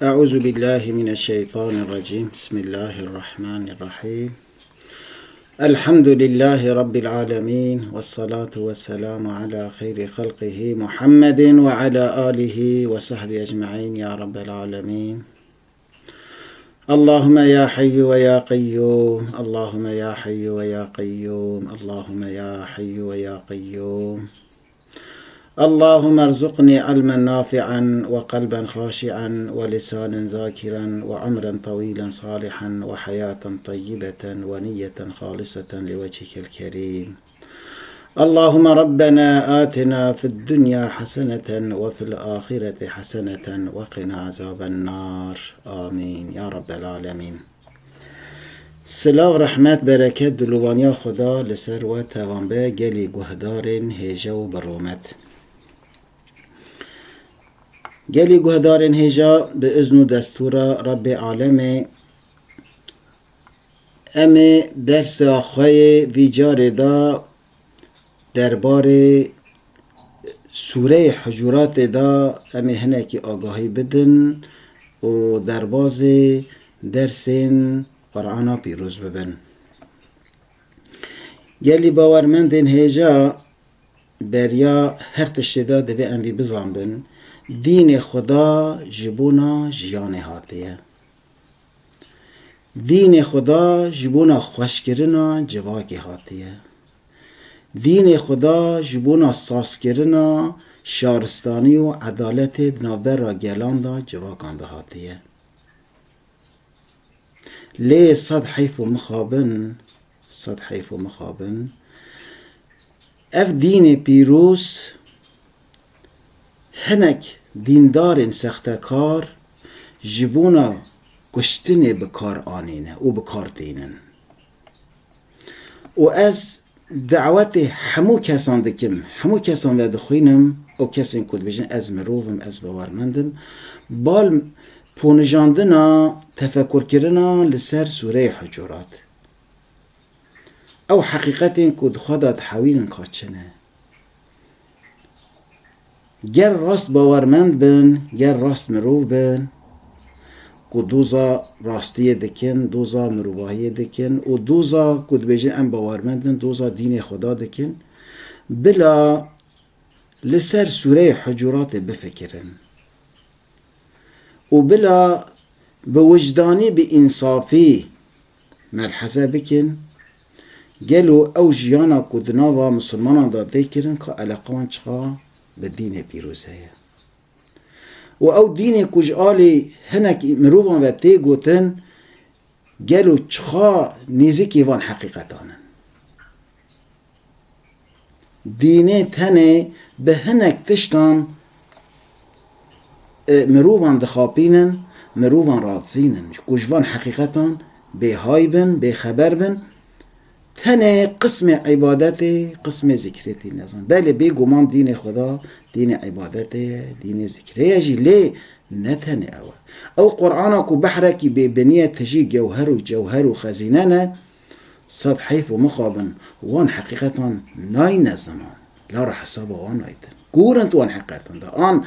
أعوذ بالله من الشيطان الرجيم. بسم الله الرحمن الرحيم. الحمد لله رب العالمين، والصلاة والسلام على خير خلقه محمد وعلى آله وصحبه أجمعين يا رب العالمين. اللهم يا حي ويا قيوم، اللهم يا حي ويا قيوم، اللهم يا حي ويا قيوم. اللهم ارزقني علما نافعا وقلبا خاشعا ولسانا ذاكرا وعمرا طويلا صالحا وحياة طيبة ونية خالصة لوجهك الكريم. اللهم ربنا آتنا في الدنيا حسنة وفي الآخرة حسنة وقنا عذاب النار. آمين يا رب العالمين. سلاو رحمت برکت دلوانیا خدا لسر و توانبه گلی گهدارن هیجا و برومت. گلی گهدارن هیجا به اذن و دستور رب عالمه ام درس آخوی ویجار دا دربار سوره حجرات دا ام هنکی آگاهی بدن و درباز درسین قرآن پیروز ببن. گلی باورمندین هیجا بریا هر تشدا دوی انوی بزنبن دین خدا جبونا جیان هاتیه. دین خدا جبونا خوشکرنا جواکی هاتیه. دین خدا جبونا ساسکرنا شارستانی و عدالت دنابر را گلان دا جواکان دا هاتیه. لی صد حیف و مخابن اف دین پیروز هنک دیندارن سختکار جبونا کشتن بکار آنینه و بکار دینن و از دعوت همو کسان دکم، همو کسان و دخوینم او کسین کد بجن از مروفم از باورمندم بال پونجاندنا تفکر کرنا لسر سوره حجرات او حقیقت کد خدا تحویل کاتشنه. گر راست باورمند بن، گر راست مروف بن که دوزا راستی دکن، دوزا مروفاهی دکن و دوزا کد بجن ام باورمندن دوزا دین خدا دکن بلا لسر سوره حجرات بفکرن و بلا بوجدانی به انصافی ملحظه بکن گلو او جیانا کدنا و مسلمانان داده کرن که علاقان چقا به دین پیروز هیا و او دین کجالی هنک مروفان و تی گوتن گلو چخا نیزی وان حقیقتانن دینه تنه به هنک تشتان مروفان دخابینن مروفان رادزینن کجوان حقیقتان به های بن به خبر بن تنه قسم عبادت قسم ذکرتی نزان بله بی گمان دین خدا دین عبادت دین ذکری اجی لی نتنه او قرآن کو بحره کی به بنیه تجی جوهر و خزینه نه صد حیف و مخابن وان حقیقتان نای نزمان لا را حساب وان نایدن گورن تو وان حقیقتان دا آن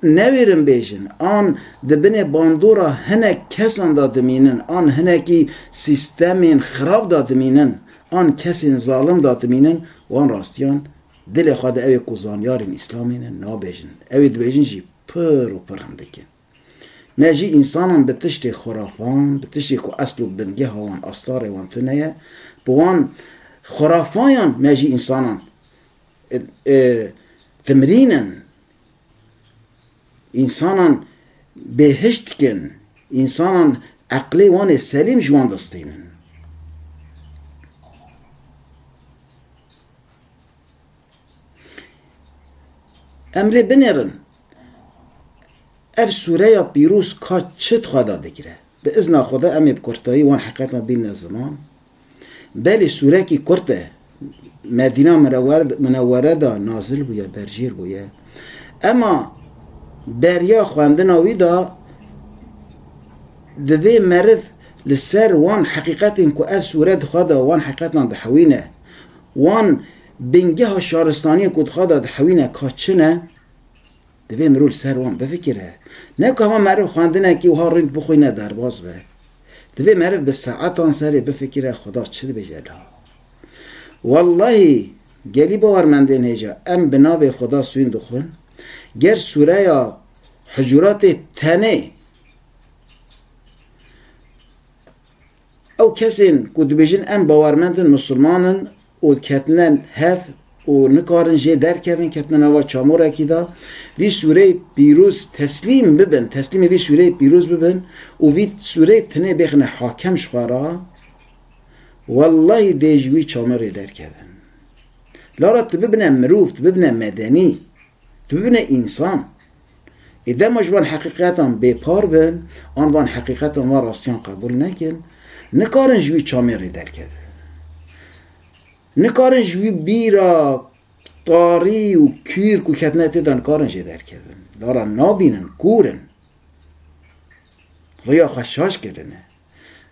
نویرم بیشن آن دبنه باندورا هنک کسان دادمینن آن هنکی سیستمین خراب دادمینن آن کسین ظالم دادمینن وان راستیان دل خود اوی کزانیارین اسلامین نابیشن اوی دبیشن جی پر و پر همدکن مجی انسانان به تشت خرافان به تشتی که اصل و بنگه هاوان استار وان تنیه بوان خرافایان مجی انسانان تمرینن انسانان بهشت کن انسانان عقلی وان سلیم جوان دستینن امره بنرن اف سوره یا پیروز که چت خدا دگیره به اذن خدا امی بکرتایی وان حقیقت ما بین زمان بلی سوره کی کرته مدینه منوره دا نازل بویا درجیر بویا اما دریا خواندناوی دا دوی مرف لسر وان حقیقت که از سوره خدا وان حقیقت دحوینه وان بنگه ها شارستانی کد خدا دحوینه که چنه دوی مرول سر وان بفکره نه که همه معرف خواندنه که وها رنگ بخوینه در باز به دوی معرف به ساعت آن سری بفکره خدا چه بجه لها والله گلی باورمندین هجا ام بناو خدا سوین دخون گر سوره یا حجرات تنه او کسین که دبیجن ام باورمندن مسلمانن و کتنن هف و نکارن جه درکوین کتنن اوا چامور اکیدا وی سوره پیروز تسلیم ببن تسلیم وی سوره پیروز ببن و وی سوره تنه بخنه حاکم شخوارا والله دیجوی چامور درکوین لارا تببنه مروف تببنه مدنی تببنه انسان اذا مجوان حقیقتان بپار بن آنوان حقیقتان و راستیان قبول نکن نکارن جوی چامری درکده نکارن جوی بیرا طاری و کیر کو کتنه دان کارن جی درکده لارا نابینن کورن ریا خشاش کرنه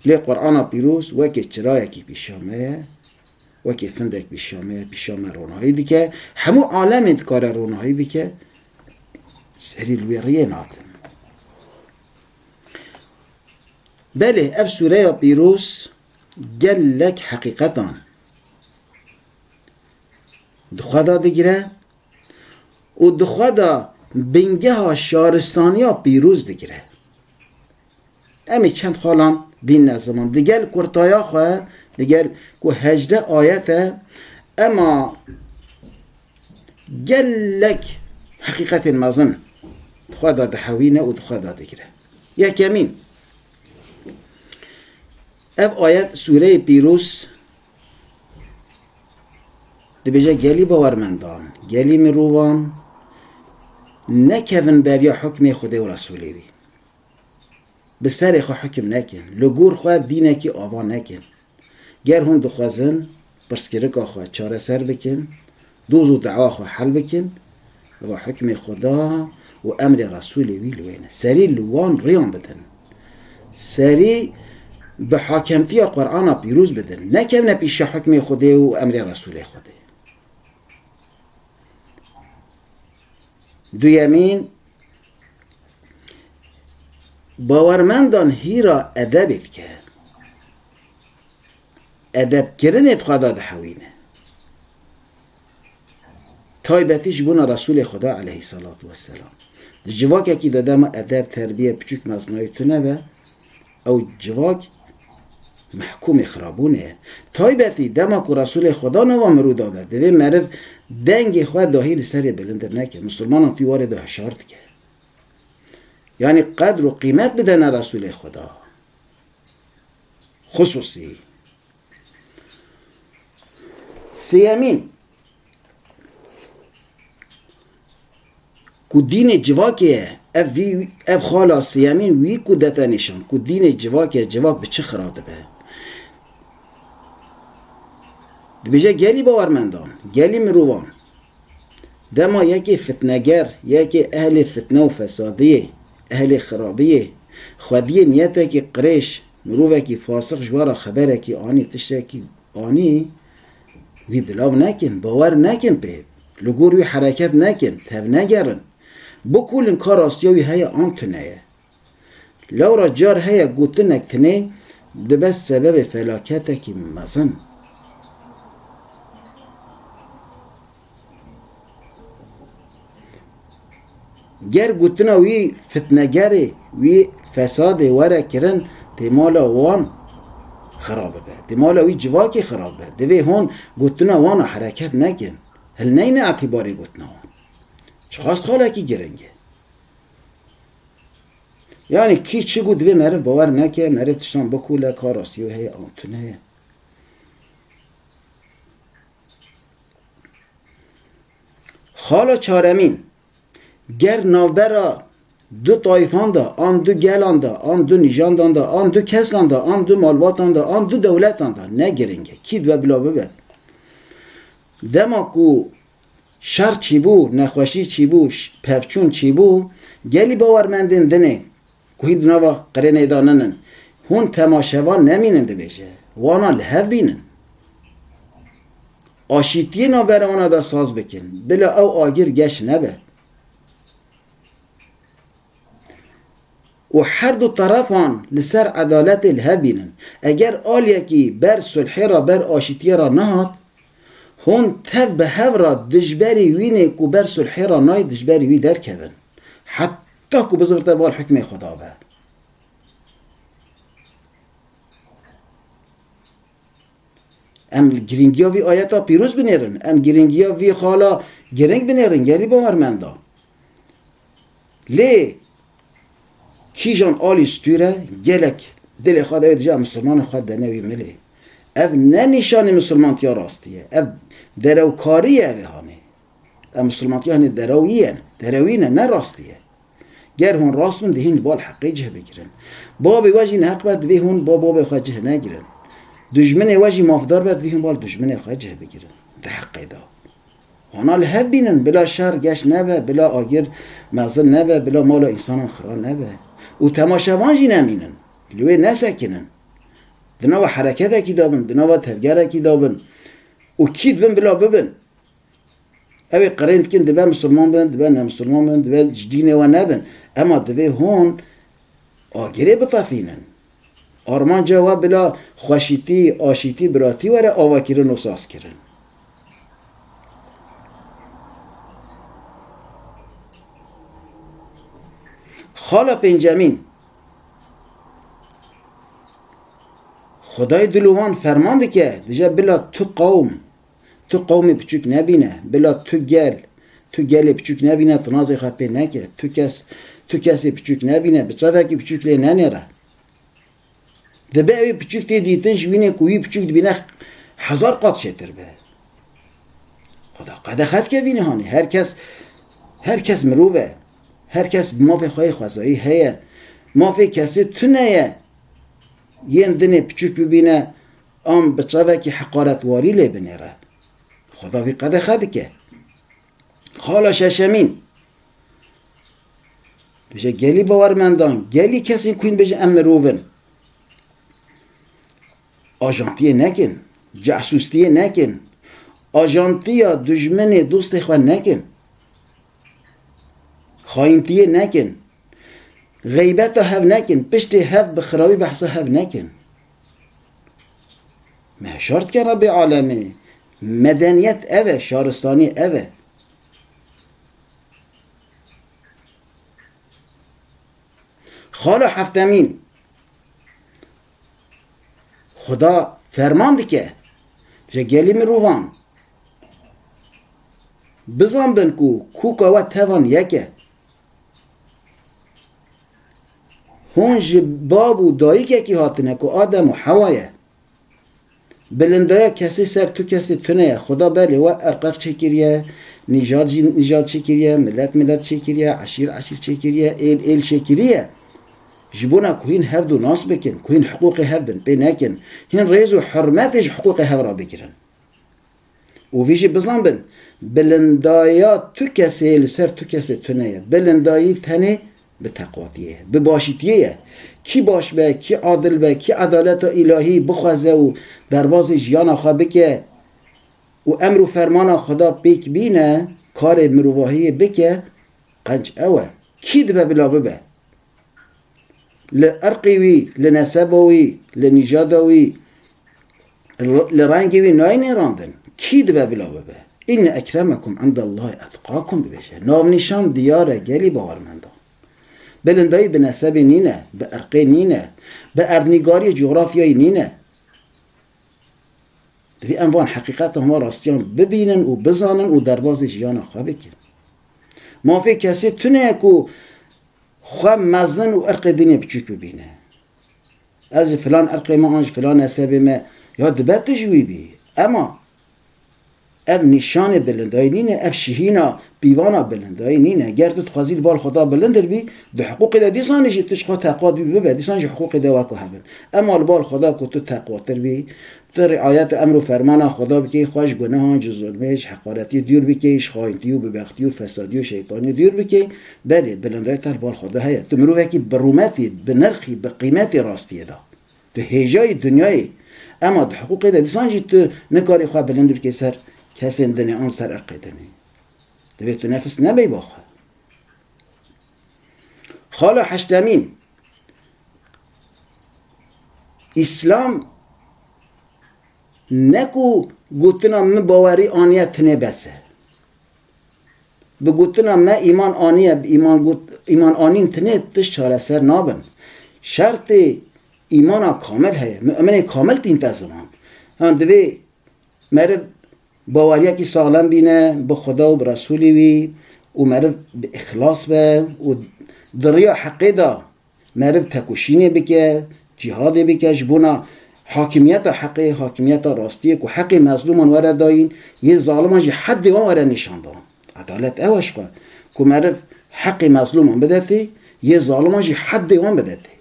لی قرآن پیروز وکی چرای کی پیشامه وکی فندک پیشامه رونهایی بکه همو عالم کار رونهایی بکه سری الویریه نادم بله اف سوره پیروز گلک حقیقتان دخوادا دگیره و دخوادا بنگه ها شارستانیا پیروز دگیره امی چند خالان بین نظمان دیگل کرتایا خواه دیگل که 18 آیته اما گلک حقیقت مزن دخوادا دحوینه و دخوادا دگیره یکمین اف آیت سوره پیروز دبیجه گلی باورمندان گلی مروان نکون بریا حکم خدا و رسولی بی به سر خو حکم نکن لگور خو دینه کی آوا نکن گر هم دخوازن پرسکرکا خو چاره سر بکن دوز و دعوا خو حل بکن و حکم خدا و امر رسولی وی لوینه سری لوان ریان بدن سری به حاکمتی قرآن پیروز بدن نکونه پیش حکم خوده و امر رسول خوده دویمین باورمندان هیرا ادبت که ادب کردن خدا ده حوینه تایبتیش بونا رسول خدا علیه الصلاة والسلام جواک که داده ما ادب تربیه بچوک مزنای تونه به او جواک محکوم خرابونه تایبتی دما که رسول خدا نوا مرودا به دوی معرف دنگ خواه داهی لسری بلندر نکه مسلمان تیوار ده شارت که یعنی قدر و قیمت بدن رسول خدا خصوصی سیمین که دین جواکه اف خالا سیمین وی که دتا نشان که دین جواکه جواک به چه خراده به بیجه گلی باورمندان گلی مروان دما یکی فتنگر یکی اهل فتنه و فسادیه اهل خرابیه خودی نیته که قریش مروه که فاسق جوارا خبره که آنی تشه که آنی وی بلاو نکن باور نکن به لگور وی حرکت نکن تف نگرن بکولن کار آسیاوی های آن تنه لورا جار های گوتنک تنه ده بس سبب فلاکته که مزن گر گوتنا وی فتنگره وی فساد وره کرن تیمالا وان خرابه به تیمالا وی جواکی خرابه دوی هون گوتنا وان حرکت نکن هل نین اعتباری گوتنا وان چخواست خاله کی گرنگه یعنی کی چی گو دوی معرف باور نکه معرف تشتان بکوله کار آسیو هی آنتونه خالا چارمین گر نوبرا دو طایفان دا آن دو گلان دا آن دو نیجاندان دا آن دو کسان دا آن دو مالباتان دا آن دو دولتان دا نگرنگه کید و بلا ببد دما کو شر چی بو نخوشی چی بو پفچون چی بو گلی باورمندن دنه که هید نوا قرنه داننن هون تماشوان نمیننده بشه وانا لحف بینن آشیتی نوبر آنا دا ساز بکن بلا او آگیر گش نبه و هر دو طرفان لسر عدالت الهبینن. اگر آل یکی بر صلحی را بر آشتی را نهاد، هون تف به هف را دجبری وینه که بر صلحی را نای دجبری وی در کبن، حتی که بزرگت بال حکم خدا به. ام گرینگیا وی آیتا پیروز بنیرن، ام گرینگیا وی خالا گرینگ بنیرن گری باورمندا. لی کی جان آلی ستوره گلک دل خود اوی دجا مسلمان خود دنوی ملی. اف نه نشان مسلمانتیا راستیه، اف دروکاریه اوی هانه. اف مسلمانتیا هنه دروینه نه راستیه. گر هون راست من دهین بال حقی جه بگیرن. بابی واجی نه حق بد وی هون بابی خود جه نگیرن. دجمن واجی مافدار بد وی هون بال دجمن خود جه بگیرن. ده حقی دا. هانا لحب بینن بلا شر گش نبه، بلا آگر مغزل نبه، بلا مال انسان خران نبه. و تماشوان جی نمینن. لوی نسکنن. دنوا حرکت اکی دابن، دنوا تفگر اکی دابن. و کید بن بلا ببن. اوی قرینت کن دبه مسلمان بن، دبه نمسلمان بن، دبه جدینه و نبن. اما دبه هون آگره بطافینن. آرمان جواب بلا خوشیتی، آشیتی، براتی وره آوا کرن و ساس کرن. خالا پنجمین خدای دلوان فرمان که بجا بلا تو قوم بچوک نبینه، بلا تو گل بچوک نبینه تنازی خپی نکه، تو کسی بچوک نبینه بچه که بچوک لی ننیره. دبه اوی بچوک تی دیتنش بینه کوی بچوک بینه 1000 قط شتر به. خدا قده خد که بینه هانی هر کس مروبه، هر کس مافی خواهی خوزایی هیه، مافی کسی تو نیه یه دنه بچوک ببینه ام بچه که حقارت واری لی بنیره. خدا وی قده خد که خالا ششمین بشه گلی باورمندان گلی کسی کوین بشه ام مروون آجانتیه نکن، جاسوستیه نکن، آجانتیا دجمن دوست خواه نکن، خاینتیه نکن، غیبت هف نکن، پشت هف بخرابی بحث هف نکن. محشارت که رب عالمه مدنیت اوه، شارستانی اوه. خالا هفتمین خدا فرمان که گلی مروان بزن بن کو و توان یکه هونج باب و دایی که هاتنه که آدم و حوایه بلندایا کسی سر تو کسی تونه. خدا بله و ارقاق چکریه، نجات چکریه، ملت چکریه، عشیر چکریه، ایل چکریه. جبونا كوين هفدو ناس بكن، كوين حقوق هفن بناكن، هن ريزو حرماتش حقوق هفرا بكرن. وفيجي بزن بن بلندايات تو كسي لسر تو كسي تنية، بلندايي ثاني بتقواتيه، بباشيتيه. كي باش به، كي عادل به، كي عدالت الهي بخوازه و درواز جيانا خواه بكه و امر و فرمان خدا بيك بينه كار مروواهي بكه قنج اوه. كي دبه بلا ببه لأرقوي لنسبوي لنجادوي لرانجوي نايني راندن كي دبا بلا ببا إن أكرمكم عند الله أتقاكم ببشه. نام نشان ديارة جالي باورمندان بلنداي بنسب نينه، بأرقي نينه، بأرنيگاري جغرافياي نينه. في أنوان حقيقات هما راستيان ببينن و بزانن و درواز جيانا خواه بكن. ما في كسي تونه اكو خواه مزن و ارق دنیا بچوک ببینه. از فلان ارق ما آنج فلان نسبه ما یا دبت جوی بی. اما اف نشان بلندای نینه، اف شهینا بیوانا بلندای نینه. گرد تخوازی بال خدا بلندر بی ده حقوق ده دیسانش تشخوا تقوات بی ببه دیسانش حقوق ده وکو هبن. اما البال خدا که تو تقواتر بی تو رعایت امر و فرمان خدا بکی خوش گناه ظلمش حقارتی دور بکیش خاینتی و ببختی و فسادی و شیطانی دور بکی. بله بلندای تر بال خدا هیا تو مرو وکی برومتی بنرخی بقیمتی راستیه دا تو هجای دنیای. اما ده حقوق ده دیسانش تو نکاری خواه بلند بکی سر کسی دنی آن سر ارقیدنی دوی تو نفس نبی باخوا. خالا هشتمین اسلام نکو گوتنا من باوری آنیه تنه بسه بگوتنا من ایمان آنیه ایمان آنین تنه تش چاره سر نابن شرط ایمان کامل هست مؤمن کامل تین تزمان هم دوی مرد باوریه که سالم بینه به خدا و به رسولی وی و مرد به اخلاص به و دریا حقی دا مرد تکوشینه بکه جهاد بکه جبونا حاکمیت حقی حاکمیت راستیه که حق مظلومان ورد داین یه ظالمان جی حد وان ورد نشان دان عدالت اوش که مرد حق مظلومان بدهتی یه ظالمان جی حد وان بدهتی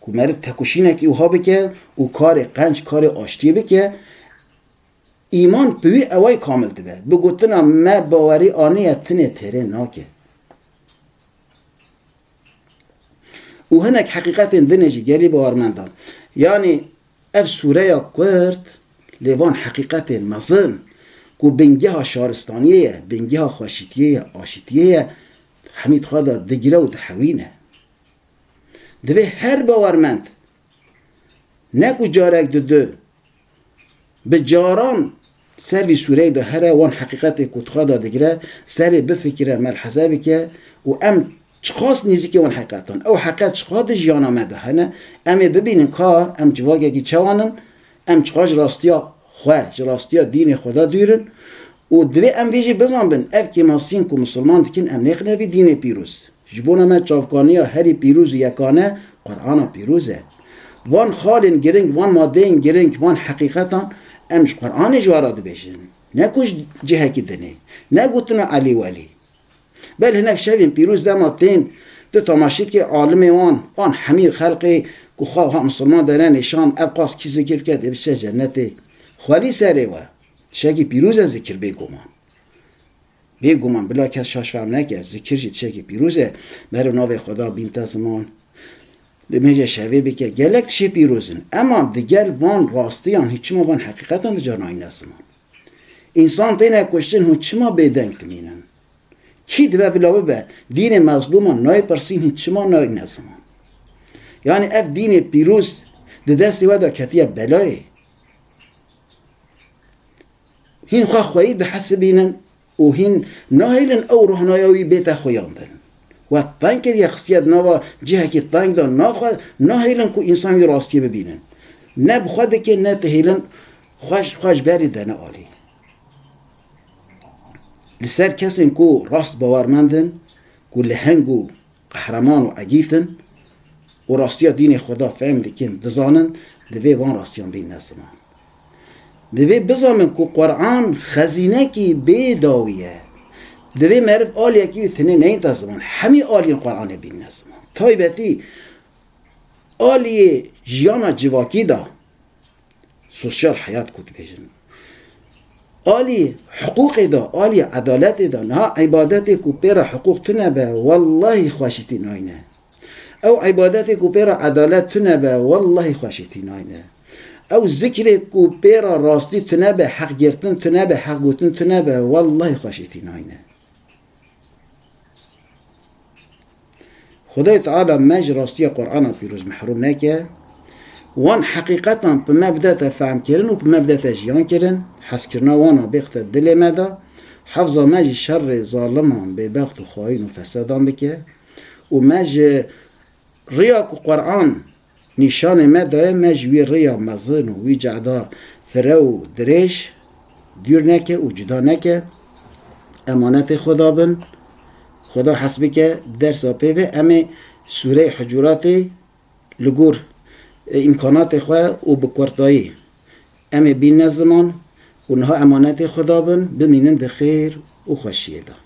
که مرد تکوشینه که اوها بکه و کار قنج کار آشتی بکه ایمان بوی اوای کامل ده بگوتنا ما باوری آنیه تنه تره ناکه و هنک حقیقت دنجی گلی باورمندان یعنی اف سوره یا کرد لیوان حقیقت مزن که بنگه ها شارستانیه بنگه ها خوشیتیه آشیتیه حمید خدا دگیره و دحوینه دوی هر باورمند نکو جارک دو به جاران سروی سوره ده هر وان حقیقت کت خدا دگیره سر بفکره ملحظه بکه و ام چخواست نیزی که وان حقیقتان او حقیقت چخواد جیان آمده هنه امی ببینن که ام جواگه که چوانن ام چخواج راستیا خواه راستیا دین خدا دیرن و دوی ام ویجی بزن بن اف که ماسین که مسلمان دکن ام نخنه بی دین پیروز جبونه ما چافکانی ها هری پیروز یکانه قرآن پیروزه وان خالن گرنگ وان مادین گرنگ وان حقیقتان امش قرآن جوارا دو بیشن نکوش جهه کی دنه نگوتنا علی ولی بل هناك شايفين بيروز دماتين دو تماشيت که عالم آن همه خلقی که خواه مسلمان دارن نشان ابقاس کی ذکر کرد بشه جنته خالی سره و شاکی پیروز ذکر بگومان بلا کس شاش فهم نکرد ذکر جید شاکی پیروزه برای ناو خدا بینت زمان میگه شوی بکه گلک چه پیروزن اما دیگر وان راستیان هیچ ما وان حقیقتان در جانای نسمان انسان تینه کشتن هیچ ما بیدنگ تمینن کی دبه بلاوه به دین مظلومان نای پرسین هیچ ما نای نسمان یعنی اف دین پیروز ده دستی ودا کتیه بلای هین خواه خواهی ده حسبینن و هین نایلن او روحنایوی بیت خویاندن و تنکر یک خصیت نوا جهه که تنگ دان نهیلن که انسانی راستی ببینن نه بخواده که نه تهیلن خوش بری دنه آلی لسر کسین که راست باورمندن که لهنگو قهرمان و عگیتن و راستی دین خدا فهم دکن دزانن دوی وان راستیان بین نسمان دوی بزامن که قرآن خزینه کی بیداویه دوی معرف آلیه که تنه نین تزمان همی آلی قرآن بین نزمان تایبتی آلی جیانا جواکی دا سوشیال حیات کود بیشن آلی حقوق دا آلی عدالت دا نه عبادتی که پیرا حقوق تنه به والله خوشتی ناینه او عبادتی که پیرا عدالت تنه به والله خوشتی ناینه او ذکر که پیرا راستی تنه به حق گرتن تنه به حق گوتن تنه به والله خوشتی ناینه خدای تعالی مج راستی قرآن پیروز محروم نکه وان حقیقتا به مبدأ فهم کردن و به مبدأ جیان کردن حس کردن وانا بخت دل مدا حفظ مج شر ظالمان به بخت و خواهین و فسادان بکه و مج ریا که قرآن نشان مدا مج وی ریا مزن و وی جعدا فرو درش دیر نکه و جدا نکه امانت خدا بن خدا حسبی که درس آپیوه اما سوره حجورات لگور امکانات خواه و بکورتایی اما بین نزمان اونها امانت خدا بن بمینن ده خیر و خوشیه ده